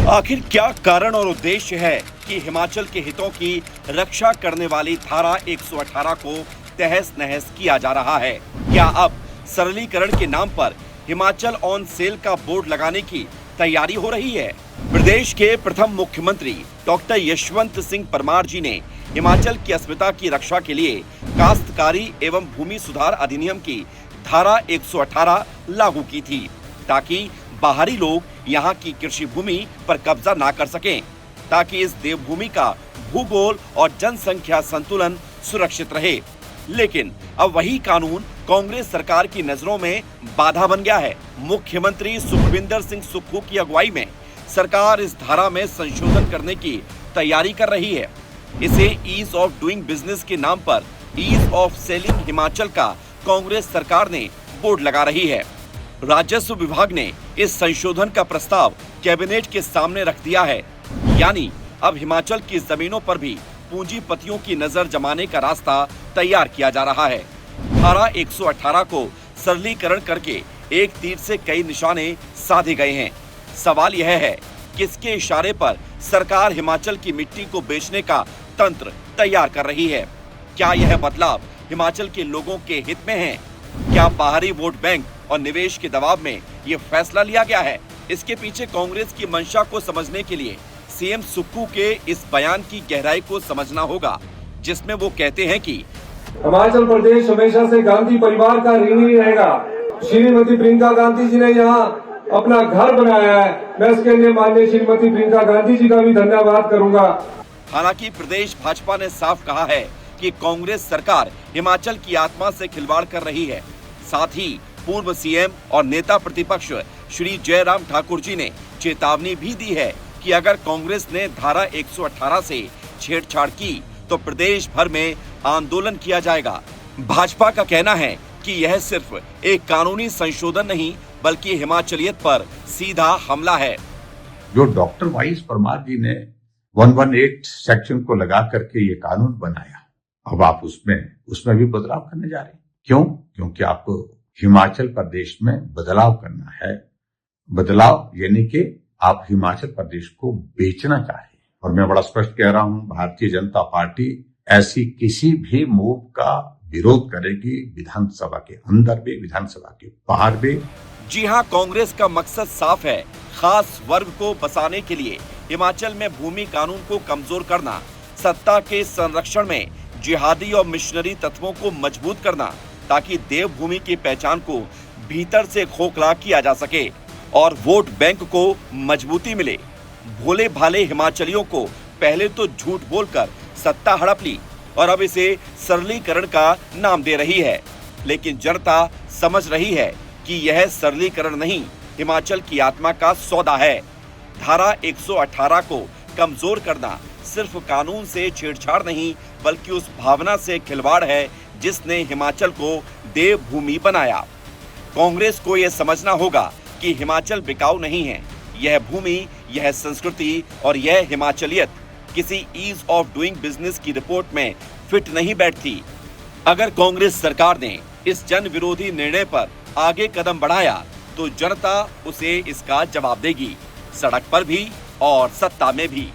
आखिर क्या कारण और उद्देश्य है कि हिमाचल के हितों की रक्षा करने वाली धारा 118 को तहस नहस किया जा रहा है? क्या अब सरलीकरण के नाम पर हिमाचल ऑन सेल का बोर्ड लगाने की तैयारी हो रही है? प्रदेश के प्रथम मुख्यमंत्री डॉक्टर यशवंत सिंह परमार जी ने हिमाचल की अस्मिता की रक्षा के लिए काश्तकारी एवं भूमि सुधार अधिनियम की धारा 118 लागू की थी, ताकि बाहरी लोग यहाँ की कृषि भूमि पर कब्जा ना कर सकें, ताकि इस देवभूमि का भूगोल और जनसंख्या संतुलन सुरक्षित रहे। लेकिन अब वही कानून कांग्रेस सरकार की नजरों में बाधा बन गया है। मुख्यमंत्री सुखविंदर सिंह सुक्खू की अगुवाई में सरकार इस धारा में संशोधन करने की तैयारी कर रही है। इसे ईज ऑफ डूइंग बिजनेस के नाम पर ईज ऑफ सेलिंग हिमाचल का कांग्रेस सरकार ने बोर्ड लगा रही है। राजस्व विभाग ने इस संशोधन का प्रस्ताव कैबिनेट के सामने रख दिया है, यानी अब हिमाचल की जमीनों पर भी पूंजीपतियों की नजर जमाने का रास्ता तैयार किया जा रहा है। धारा 118 को सरलीकरण करके एक तीर से कई निशाने साधे गए हैं। सवाल यह है, किसके इशारे पर सरकार हिमाचल की मिट्टी को बेचने का तंत्र तैयार कर रही है? क्या यह बदलाव हिमाचल के लोगों के हित में है? क्या बाहरी वोट बैंक और निवेश के दबाव में ये फैसला लिया गया है? इसके पीछे कांग्रेस की मंशा को समझने के लिए सीएम सुक्खू के इस बयान की गहराई को समझना होगा, जिसमें वो कहते हैं कि हिमाचल प्रदेश हमेशा से गांधी परिवार का ऋणी रहेगा। श्रीमती प्रियंका गांधी जी ने यहाँ अपना घर बनाया है, मैं इसके लिए माननीय श्रीमती प्रियंका गांधी जी का भी धन्यवाद करूंगा। हालांकि प्रदेश भाजपा ने साफ कहा है कि कांग्रेस सरकार हिमाचल की आत्मा से खिलवाड़ कर रही है। साथ ही पूर्व सीएम और नेता प्रतिपक्ष श्री जयराम ठाकुर जी ने चेतावनी भी दी है कि अगर कांग्रेस ने धारा 118 से छेड़छाड़ की तो प्रदेश भर में आंदोलन किया जाएगा। भाजपा का कहना है कि यह सिर्फ एक कानूनी संशोधन नहीं, बल्कि हिमाचलियत पर सीधा हमला है। जो डॉक्टर वाई परमार जी ने 118 सेक्शन को लगा करके ये कानून बनाया, अब आप उसमें भी बदलाव करने जा रहे हैं। क्यों? क्योंकि आपको हिमाचल प्रदेश में बदलाव करना है। बदलाव यानी कि आप हिमाचल प्रदेश को बेचना चाह रहे हैं। और मैं बड़ा स्पष्ट कह रहा हूं, भारतीय जनता पार्टी ऐसी किसी भी मूव का विरोध करेगी, विधानसभा के अंदर भी, विधानसभा के बाहर भी। जी हां, कांग्रेस का मकसद साफ है, खास वर्ग को बसाने के लिए हिमाचल में भूमि कानून को कमजोर करना, सत्ता के संरक्षण में जिहादी और मिशनरी तत्वों को मजबूत करना, ताकि देवभूमि की पहचान को भीतर से खोखला किया जा सके और वोट बैंक को मजबूती मिले। भोले भाले हिमाचलियों को पहले तो झूठ बोलकर सत्ता हड़प ली और अब इसे सरलीकरण का नाम दे रही है, लेकिन जनता समझ रही है कि यह सरलीकरण नहीं, हिमाचल की आत्मा का सौदा है। धारा 118 को कमजोर करना सिर्फ कानून से छेड़छाड़ नहीं, बल्कि उस भावना से खिलवाड़ है जिसने हिमाचल को देवभूमि बनाया। कांग्रेस को यह समझना होगा कि हिमाचल बिकाऊ नहीं है। यह भूमि, यह संस्कृति और यह हिमाचलियत किसी ईज ऑफ डूइंग बिजनेस की रिपोर्ट में फिट नहीं बैठती। अगर कांग्रेस सरकार ने इस जन विरोधी निर्णय पर आगे कदम बढ़ाया तो जनता उसे इसका जवाब देगी, सड़क पर भी और सत्ता में भी।